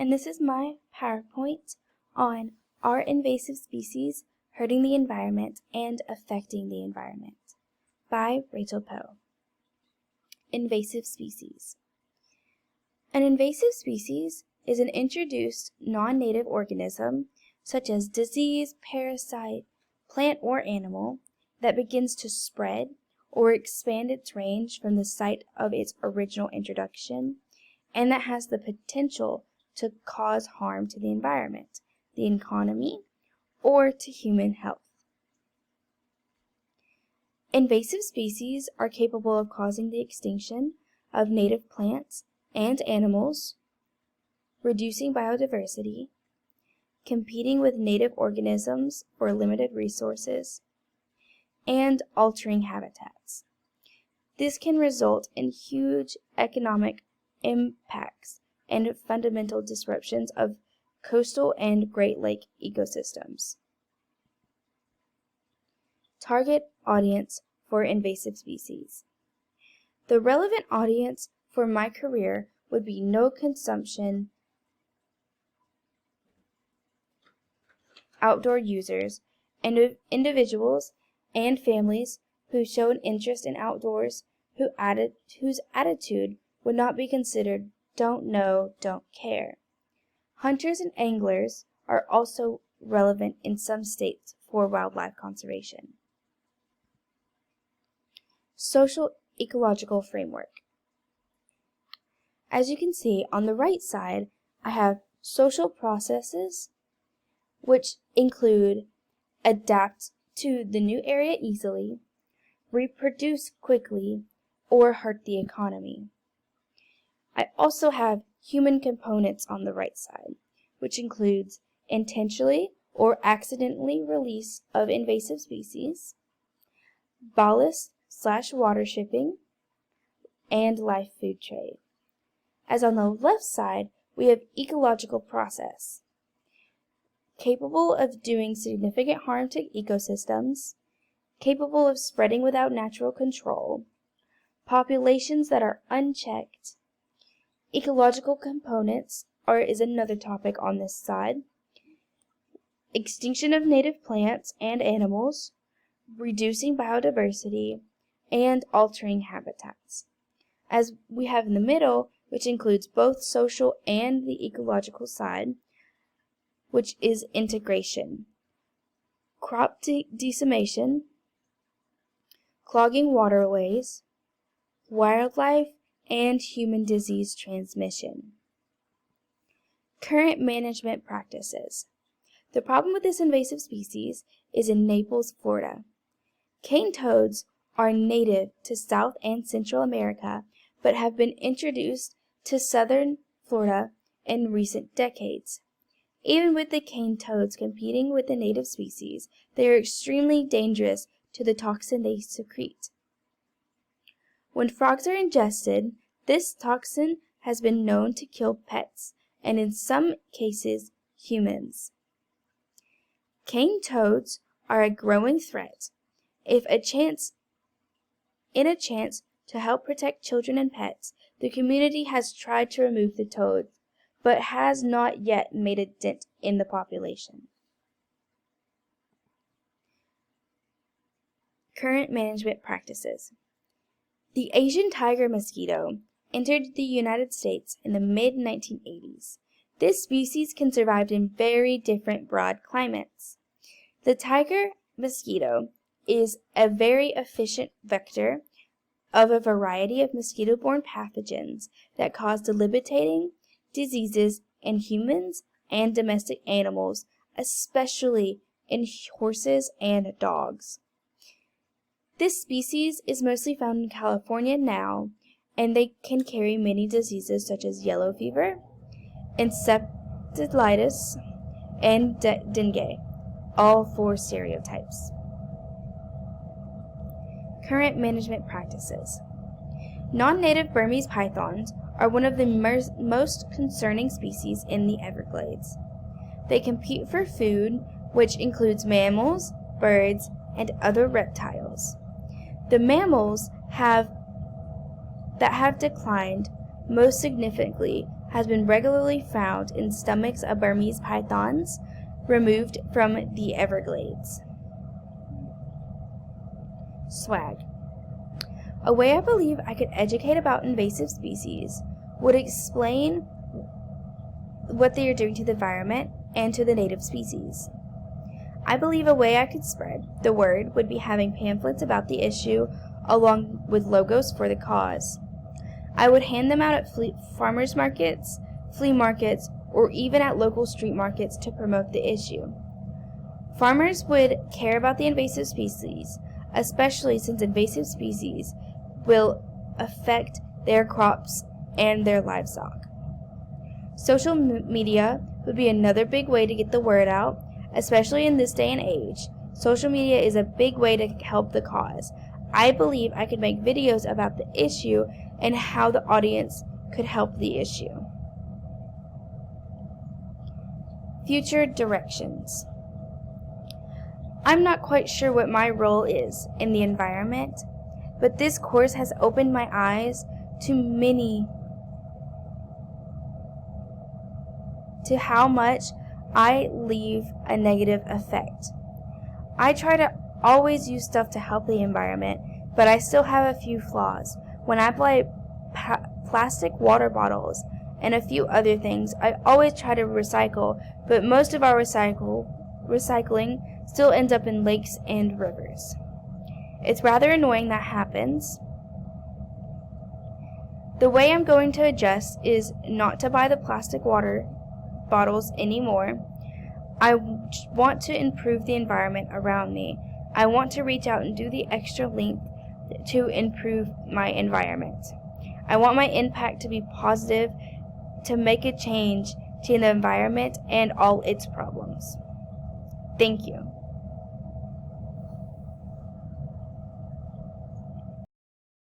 and this is my PowerPoint on Are Invasive Species Hurting the Environment and Affecting the Environment by Rachel Poe. Invasive species. An invasive species is an introduced non-native organism, such as disease, parasite, plant, or animal, that begins to spread or expand its range from the site of its original introduction, and that has the potential to cause harm to the environment, the economy, or to human health. Invasive species are capable of causing the extinction of native plants and animals, reducing biodiversity, competing with native organisms for limited resources, and altering habitats. This can result in huge economic impacts and fundamental disruptions of coastal and Great Lake ecosystems. Target audience for invasive species. The relevant audience for my career would be no consumption outdoor users and individuals and families who show an interest in outdoors whose attitude would not be considered don't know, don't care. Hunters and anglers are also relevant in some states for wildlife conservation. Social ecological framework. As you can see on the right side, I have social processes, which include adapt to the new area easily, reproduce quickly, or hurt the economy. I also have human components on the right side, which includes intentionally or accidentally release of invasive species, ballast/water shipping, and live food trade. As on the left side, we have ecological process, capable of doing significant harm to ecosystems, capable of spreading without natural control, populations that are unchecked. Ecological components is another topic on this side. Extinction of native plants and animals, reducing biodiversity, and altering habitats. As we have in the middle, which includes both social and the ecological side, which is integration. Crop decimation, clogging waterways, wildlife, and human disease transmission. Current management practices. The problem with this invasive species is in Naples, Florida. Cane toads are native to South and Central America, but have been introduced to southern Florida in recent decades. Even with the cane toads competing with the native species, they are extremely dangerous to the toxin they secrete. When frogs are ingested, this toxin has been known to kill pets, and in some cases, humans. Cane toads are a growing threat. In a chance to help protect children and pets, the community has tried to remove the toads, but has not yet made a dent in the population. Current management practices. The Asian tiger mosquito entered the United States in the mid-1980s. This species can survive in very different broad climates. The tiger mosquito is a very efficient vector of a variety of mosquito-borne pathogens that cause debilitating diseases in humans and domestic animals, especially in horses and dogs. This species is mostly found in California now, and they can carry many diseases such as yellow fever, encephalitis, and dengue, all 4 stereotypes. Current management practices. Non-native Burmese pythons are one of the most concerning species in the Everglades. They compete for food, which includes mammals, birds, and other reptiles. The mammals that have declined most significantly has been regularly found in stomachs of Burmese pythons removed from the Everglades. Swag. A way I believe I could educate about invasive species would explain what they are doing to the environment and to the native species. I believe a way I could spread the word would be having pamphlets about the issue along with logos for the cause. I would hand them out at farmers markets, flea markets, or even at local street markets to promote the issue. Farmers would care about the invasive species, especially since invasive species will affect their crops and their livestock. Social media would be another big way to get the word out, especially in this day and age. Social media is a big way to help the cause. I believe I could make videos about the issue and how the audience could help the issue. Future directions. I'm not quite sure what my role is in the environment, but this course has opened my eyes to how much I leave a negative effect. I try to always use stuff to help the environment, but I still have a few flaws. When I buy plastic water bottles and a few other things, I always try to recycle, but most of our recycling still ends up in lakes and rivers. It's rather annoying that happens. The way I'm going to adjust is not to buy the plastic water bottles anymore. I want to improve the environment around me. I want to reach out and do the extra length to improve my environment. I want my impact to be positive, to make a change to the environment and all its problems. Thank you.